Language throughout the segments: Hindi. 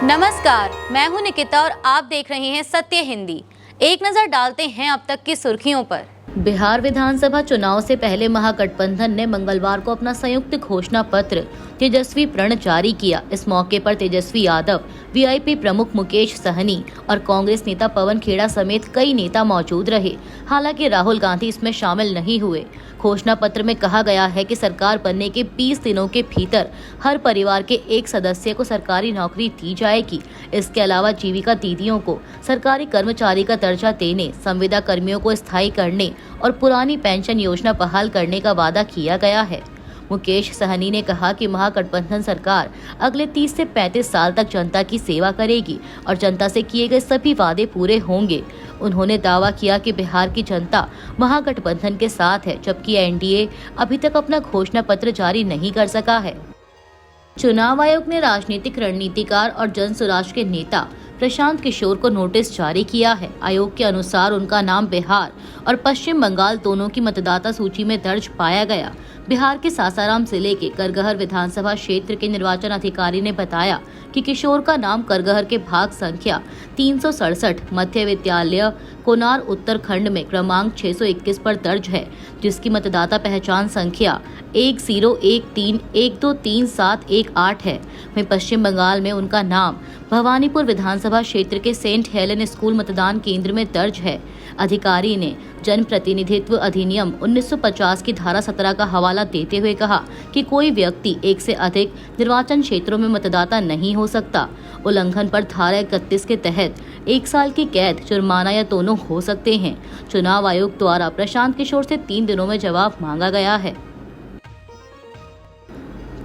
नमस्कार, मैं हूं निकिता और आप देख रहे हैं सत्य हिंदी। एक नजर डालते हैं अब तक की सुर्खियों पर। बिहार विधानसभा चुनाव से पहले महागठबंधन ने मंगलवार को अपना संयुक्त घोषणा पत्र तेजस्वी प्रण जारी किया। इस मौके पर तेजस्वी यादव, वीआईपी प्रमुख मुकेश सहनी और कांग्रेस नेता पवन खेड़ा समेत कई नेता मौजूद रहे। हालांकि राहुल गांधी इसमें शामिल नहीं हुए। घोषणा पत्र में कहा गया है कि सरकार बनने के 20 दिनों के भीतर हर परिवार के एक सदस्य को सरकारी नौकरी दी जाएगी। इसके अलावा जीविका दीदियों को सरकारी कर्मचारी का दर्जा देने, संविदा कर्मियों को स्थायी करने और पुरानी पेंशन योजना बहाल करने का वादा किया गया है। मुकेश सहनी ने कहा कि महागठबंधन सरकार अगले 30 से 35 साल तक जनता की सेवा करेगी और जनता से किए गए सभी वादे पूरे होंगे। उन्होंने दावा किया कि बिहार की जनता महागठबंधन के साथ है, जबकि एनडीए अभी तक अपना घोषणा पत्र जारी नहीं कर सका है। चुनाव आयोग ने राजनीतिक रणनीतिकार और जन स्वराज के नेता प्रशांत किशोर को नोटिस जारी किया है। आयोग के अनुसार उनका नाम बिहार और पश्चिम बंगाल दोनों की मतदाता सूची में दर्ज पाया गया। बिहार के सासाराम जिले के करगहर विधानसभा क्षेत्र के निर्वाचन अधिकारी ने बताया कि किशोर का नाम करगहर के भाग संख्या 367 मध्य विद्यालय कोनार उत्तरखंड में क्रमांक 621 पर दर्ज है, जिसकी मतदाता पहचान संख्या 1013123718 है। वहीं पश्चिम बंगाल में उनका नाम भवानीपुर विधानसभा क्षेत्र के सेंट हेलेन स्कूल मतदान केंद्र में दर्ज है। अधिकारी ने जन प्रतिनिधित्व अधिनियम 1950 की धारा 17 का हवाला देते हुए कहा कि कोई व्यक्ति एक से अधिक निर्वाचन क्षेत्रों में मतदाता नहीं हो सकता। उल्लंघन पर धारा 31 के तहत 1 साल की कैद, जुर्माना या दोनों हो सकते हैं। चुनाव आयोग द्वारा प्रशांत किशोर से 3 दिनों में जवाब मांगा गया है।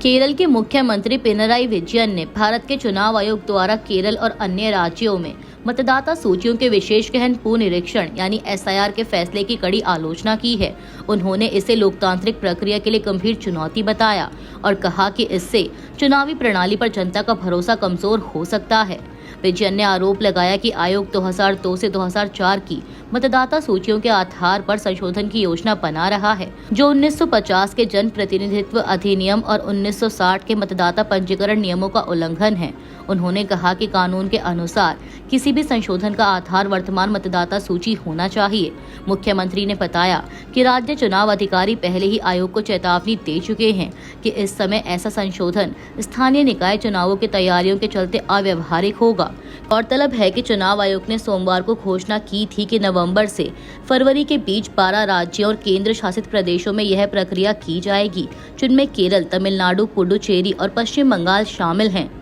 केरल के मुख्यमंत्री पिनराई विजयन ने भारत के चुनाव आयोग द्वारा केरल और अन्य राज्यों में मतदाता सूचियों के विशेष गहन पुनरीक्षण यानी एसआईआर के फैसले की कड़ी आलोचना की है। उन्होंने इसे लोकतांत्रिक प्रक्रिया के लिए गंभीर चुनौती बताया और कहा कि इससे चुनावी प्रणाली पर जनता का भरोसा कमजोर हो सकता है। विजयन ने आरोप लगाया कि आयोग 2002 से 2004 की मतदाता सूचियों के आधार पर संशोधन की योजना बना रहा है, जो 1950 के जन प्रतिनिधित्व अधिनियम और 1960 के मतदाता पंजीकरण नियमों का उल्लंघन है। उन्होंने कहा कि कानून के अनुसार किसी भी संशोधन का आधार वर्तमान मतदाता सूची होना चाहिए। मुख्यमंत्री ने बताया कि राज्य चुनाव अधिकारी पहले ही आयोग को चेतावनी दे चुके हैं कि इस समय ऐसा संशोधन स्थानीय निकाय चुनावों की तैयारियों के चलते अव्यवहारिक होगा। गौरतलब है कि चुनाव आयोग ने सोमवार को घोषणा की थी कि नवंबर से फरवरी के बीच 12 राज्यों और केंद्र शासित प्रदेशों में यह प्रक्रिया की जाएगी, जिनमें केरल, तमिलनाडु, पुडुचेरी और पश्चिम बंगाल शामिल हैं।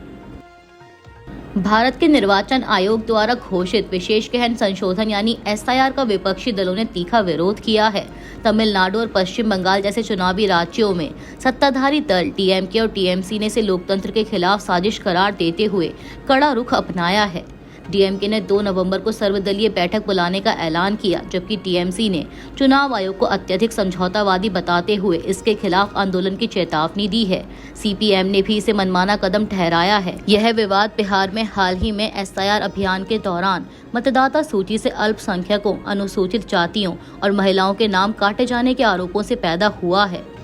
भारत के निर्वाचन आयोग द्वारा घोषित विशेष गहन संशोधन यानी एसआईआर का विपक्षी दलों ने तीखा विरोध किया है। तमिलनाडु और पश्चिम बंगाल जैसे चुनावी राज्यों में सत्ताधारी दल डीएमके और टीएमसी ने इसे लोकतंत्र के खिलाफ साजिश करार देते हुए कड़ा रुख अपनाया है। डीएमके ने 2 नवंबर को सर्वदलीय बैठक बुलाने का ऐलान किया, जबकि टीएमसी ने चुनाव आयोग को अत्यधिक समझौतावादी बताते हुए इसके खिलाफ आंदोलन की चेतावनी दी है। सीपीएम ने भी इसे मनमाना कदम ठहराया है। यह विवाद बिहार में हाल ही में एसआईआर अभियान के दौरान मतदाता सूची से अल्पसंख्यकों, अनुसूचित जातियों और महिलाओं के नाम काटे जाने के आरोपों से पैदा हुआ है।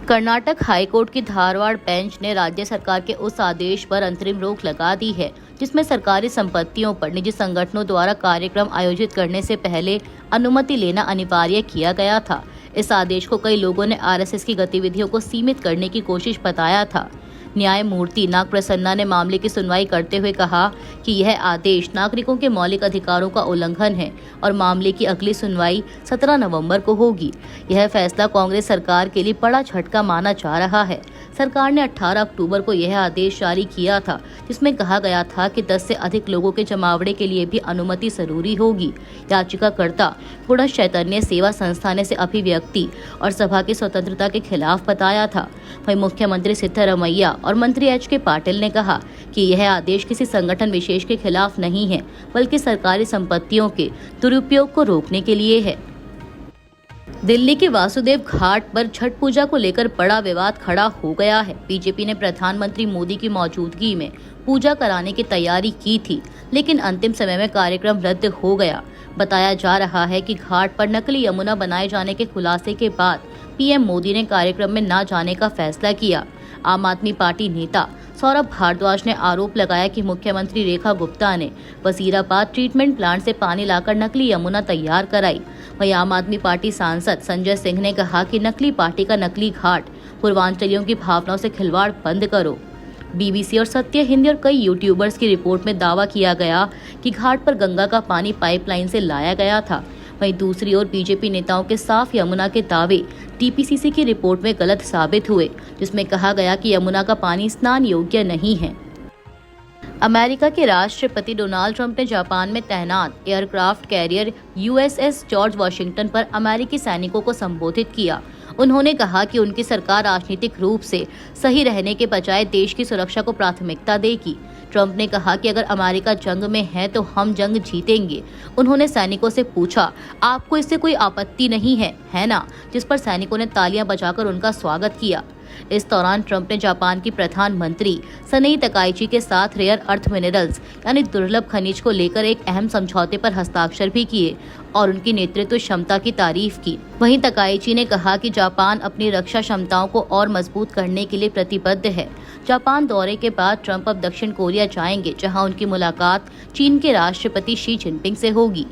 कर्नाटक हाईकोर्ट की धारवाड़ बेंच ने राज्य सरकार के उस आदेश पर अंतरिम रोक लगा दी है, जिसमें सरकारी संपत्तियों पर निजी संगठनों द्वारा कार्यक्रम आयोजित करने से पहले अनुमति लेना अनिवार्य किया गया था। इस आदेश को कई लोगों ने आरएसएस की गतिविधियों को सीमित करने की कोशिश बताया था। न्यायमूर्ति नाग प्रसन्ना ने मामले की सुनवाई करते हुए कहा कि यह आदेश नागरिकों के मौलिक अधिकारों का उल्लंघन है और मामले की अगली सुनवाई 17 नवंबर को होगी। यह फैसला कांग्रेस सरकार के लिए बड़ा झटका माना जा रहा है। सरकार ने 18 अक्टूबर को यह आदेश जारी किया था, जिसमें कहा गया था कि 10 से अधिक लोगों के जमावड़े के लिए भी अनुमति जरूरी होगी। याचिकाकर्ता पुनः चैतन्य सेवा संस्था ने इसे अभिव्यक्ति और सभा की स्वतंत्रता के खिलाफ बताया था। वहीं मुख्यमंत्री सिद्धरमैया और मंत्री एच के पाटिल ने कहा कि यह आदेश किसी संगठन विशेष के खिलाफ नहीं है, बल्कि सरकारी संपत्तियों के दुरुपयोग को रोकने के लिए है। दिल्ली के वासुदेव घाट पर छठ पूजा को लेकर बड़ा विवाद खड़ा हो गया है। बीजेपी ने प्रधानमंत्री मोदी की मौजूदगी में पूजा कराने की तैयारी की थी, लेकिन अंतिम समय में कार्यक्रम रद्द हो गया। बताया जा रहा है कि घाट पर नकली यमुना बनाए जाने के खुलासे के बाद पीएम मोदी ने कार्यक्रम में न जाने का फैसला किया। आम आदमी पार्टी नेता सौरभ भारद्वाज ने आरोप लगाया कि मुख्यमंत्री रेखा गुप्ता ने वजीराबाद ट्रीटमेंट प्लांट से पानी लाकर नकली यमुना तैयार कराई। वहीं आम आदमी पार्टी सांसद संजय सिंह ने कहा कि नकली पार्टी का नकली घाट, पूर्वांचलियों की भावनाओं से खिलवाड़ बंद करो। बीबीसी और सत्य हिंदी और कई यूट्यूबर्स की रिपोर्ट में दावा किया गया कि घाट पर गंगा का पानी पाइपलाइन से लाया गया था। वहीं दूसरी ओर बीजेपी नेताओं के साफ यमुना के दावे टीपीसीसी की रिपोर्ट में गलत साबित हुए, जिसमें कहा गया कि यमुना का पानी स्नान योग्य नहीं है। अमेरिका के राष्ट्रपति डोनाल्ड ट्रंप ने जापान में तैनात aircraft carrier USS George Washington पर अमेरिकी सैनिकों को संबोधित किया। उन्होंने कहा कि उनकी सरकार राजनीतिक रूप से सही रहने के बजाय देश की सुरक्षा को प्राथमिकता देगी। ट्रंप ने कहा कि अगर अमेरिका जंग में है तो हम जंग जीतेंगे। उन्होंने सैनिकों से पूछा, आपको इससे कोई आपत्ति नहीं है ना? जिस पर सैनिकों ने तालियां बजाकर उनका स्वागत किया। इस दौरान ट्रंप ने जापान की प्रधानमंत्री सनेई तकाइची के साथ रेयर अर्थ मिनरल्स यानी दुर्लभ खनिज को लेकर एक अहम समझौते पर हस्ताक्षर भी किए और उनकी नेतृत्व क्षमता की तारीफ की। वहीं तकाइची ने कहा कि जापान अपनी रक्षा क्षमताओं को और मजबूत करने के लिए प्रतिबद्ध है। जापान दौरे के बाद ट्रंप अब दक्षिण कोरिया जाएंगे, जहां उनकी मुलाकात चीन के राष्ट्रपति शी जिनपिंग से होगी।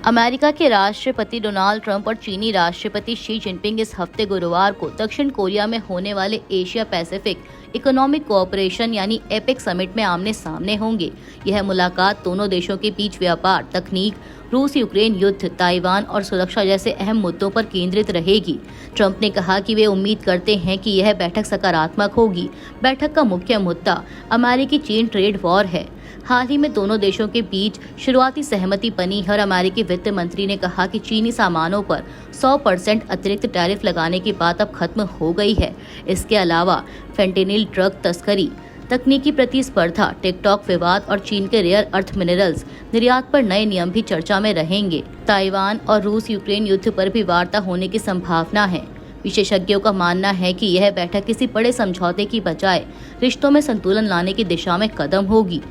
अमेरिका के राष्ट्रपति डोनाल्ड ट्रंप और चीनी राष्ट्रपति शी जिनपिंग इस हफ्ते गुरुवार को दक्षिण कोरिया में होने वाले एशिया पैसिफिक इकोनॉमिक कोऑपरेशन यानी एपेक समिट में आमने सामने होंगे। यह मुलाकात दोनों देशों के बीच व्यापार, तकनीक, रूस यूक्रेन युद्ध, ताइवान और सुरक्षा जैसे अहम मुद्दों पर केंद्रित रहेगी। ट्रंप ने कहा कि वे उम्मीद करते हैं कि यह बैठक सकारात्मक होगी। बैठक का मुख्य मुद्दा अमेरिकी चीन ट्रेड वॉर है। हाल ही में दोनों देशों के बीच शुरुआती सहमति बनी है और अमेरिकी वित्त मंत्री ने कहा कि चीनी सामानों पर 100% अतिरिक्त टैरिफ लगाने की बात अब खत्म हो गई है। इसके अलावा फेंटेनिल ड्रग तस्करी, तकनीकी प्रतिस्पर्धा, टिकटॉक विवाद और चीन के रेयर अर्थ मिनरल्स निर्यात पर नए नियम भी चर्चा में रहेंगे। ताइवान और रूस यूक्रेन युद्ध पर भी वार्ता होने की संभावना है। विशेषज्ञों का मानना है कि यह बैठक किसी बड़े समझौते की बजाय रिश्तों में संतुलन लाने की दिशा में कदम होगी।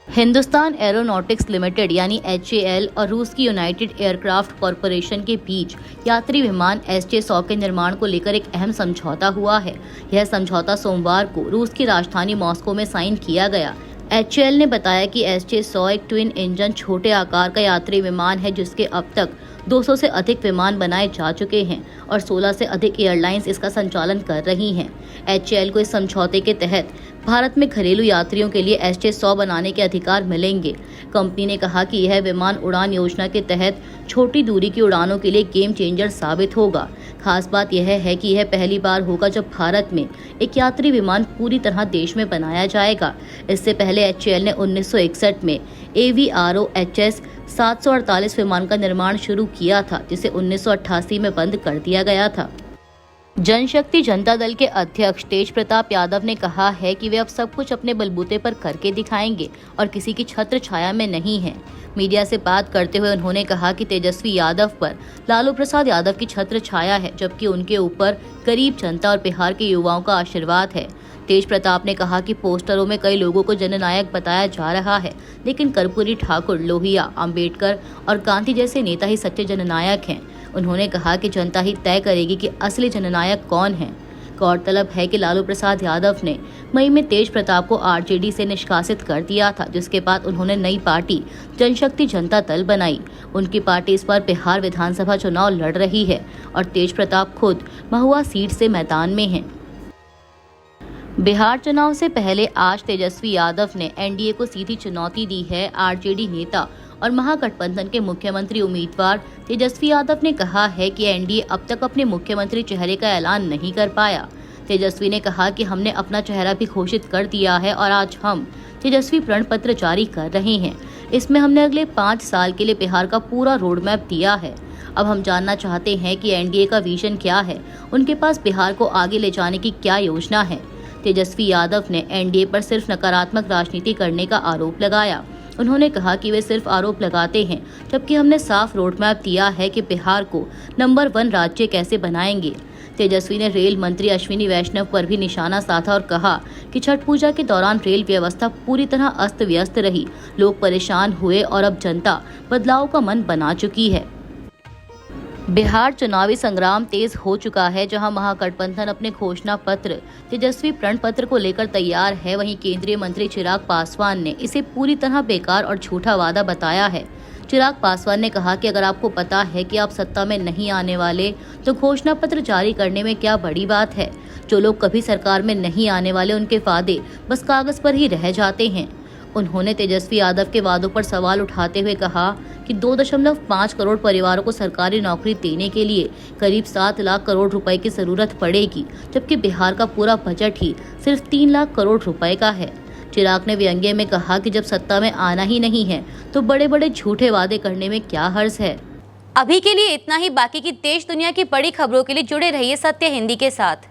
हिंदुस्तान एरोनॉटिक्स लिमिटेड यानी HAL और रूस की यूनाइटेड एयरक्राफ्ट कॉरपोरेशन के बीच यात्री विमान SJ-100 के निर्माण को लेकर एक अहम समझौता हुआ है। यह समझौता सोमवार को रूस की राजधानी मॉस्को में साइन किया गया। HAL ने बताया कि SJ-100 एक ट्विन इंजन छोटे आकार का यात्री विमान है, जिसके अब तक 200 से अधिक विमान बनाए जा चुके हैं और 16 से अधिक एयरलाइंस इसका संचालन कर रही हैं। HAL को इस समझौते के तहत भारत में घरेलू यात्रियों के लिए SJ-100 बनाने के अधिकार मिलेंगे। कंपनी ने कहा कि यह विमान उड़ान योजना के तहत छोटी दूरी की उड़ानों के लिए गेम चेंजर साबित होगा। खास बात यह है कि यह पहली बार होगा जब भारत में एक यात्री विमान पूरी तरह देश में बनाया जाएगा। इससे पहले HAL ने 1961 में AVRO HS 748 विमान का निर्माण शुरू किया था, जिसे 1988 में बंद कर दिया गया था। जनशक्ति जनता दल के अध्यक्ष तेज प्रताप यादव ने कहा है कि वे अब सब कुछ अपने बलबूते पर करके दिखाएंगे और किसी की छत्र छाया में नहीं है। मीडिया से बात करते हुए उन्होंने कहा कि तेजस्वी यादव पर लालू प्रसाद यादव की छत्र छाया है, जबकि उनके ऊपर गरीब जनता और बिहार के युवाओं का आशीर्वाद है। तेज प्रताप ने कहा कि पोस्टरों में कई लोगों को जननायक बताया जा रहा है, लेकिन कर्पूरी ठाकुर, लोहिया, अंबेडकर और गांधी जैसे नेता ही सच्चे जननायक हैं। उन्होंने कहा कि जनता ही तय करेगी कि असली जननायक कौन है। गौरतलब है कि लालू प्रसाद यादव ने मई में तेज प्रताप को RJD से निष्कासित कर दिया था, जिसके बाद उन्होंने नई पार्टी जनशक्ति जनता दल बनाई। उनकी पार्टी इस बार बिहार विधानसभा चुनाव लड़ रही है और तेज प्रताप खुद महुआ सीट से मैदान में हैं। बिहार चुनाव से पहले आज तेजस्वी यादव ने NDA को सीधी चुनौती दी है। RJD नेता और महागठबंधन के मुख्यमंत्री उम्मीदवार तेजस्वी यादव ने कहा है कि NDA अब तक अपने मुख्यमंत्री चेहरे का ऐलान नहीं कर पाया। तेजस्वी ने कहा कि हमने अपना चेहरा भी घोषित कर दिया है और आज हम तेजस्वी प्रण पत्र जारी कर रहे हैं। इसमें हमने अगले 5 साल के लिए बिहार का पूरा रोड मैप दिया है। अब हम जानना चाहते हैं कि NDA का विजन क्या है, उनके पास बिहार को आगे ले जाने की क्या योजना है। तेजस्वी यादव ने NDA पर सिर्फ नकारात्मक राजनीति करने का आरोप लगाया। उन्होंने कहा कि वे सिर्फ आरोप लगाते हैं, जबकि हमने साफ रोड मैप दिया है कि बिहार को नंबर 1 राज्य कैसे बनाएंगे। तेजस्वी ने रेल मंत्री अश्विनी वैष्णव पर भी निशाना साधा और कहा कि छठ पूजा के दौरान रेल व्यवस्था पूरी तरह अस्त व्यस्त रही, लोग परेशान हुए और अब जनता बदलाव का मन बना चुकी है। बिहार चुनावी संग्राम तेज हो चुका है, जहां महागठबंधन अपने घोषणा पत्र तेजस्वी प्रण पत्र को लेकर तैयार है। वहीं केंद्रीय मंत्री चिराग पासवान ने इसे पूरी तरह बेकार और झूठा वादा बताया है। चिराग पासवान ने कहा कि अगर आपको पता है कि आप सत्ता में नहीं आने वाले, तो घोषणा पत्र जारी करने में क्या बड़ी बात है। जो लोग कभी सरकार में नहीं आने वाले, उनके वादे बस कागज पर ही रह जाते हैं। उन्होंने तेजस्वी यादव के वादों पर सवाल उठाते हुए कहा कि 2.5 करोड़ परिवारों को सरकारी नौकरी देने के लिए करीब 7 लाख करोड़ रुपए की जरूरत पड़ेगी, जबकि बिहार का पूरा बजट ही सिर्फ 3 लाख करोड़ रुपए का है। चिराग ने व्यंग्य में कहा कि जब सत्ता में आना ही नहीं है, तो बड़े बड़े झूठे वादे करने में क्या हर्ज है। अभी के लिए इतना ही। बाकी की देश दुनिया की बड़ी खबरों के लिए जुड़े रहिए सत्य हिंदी के साथ।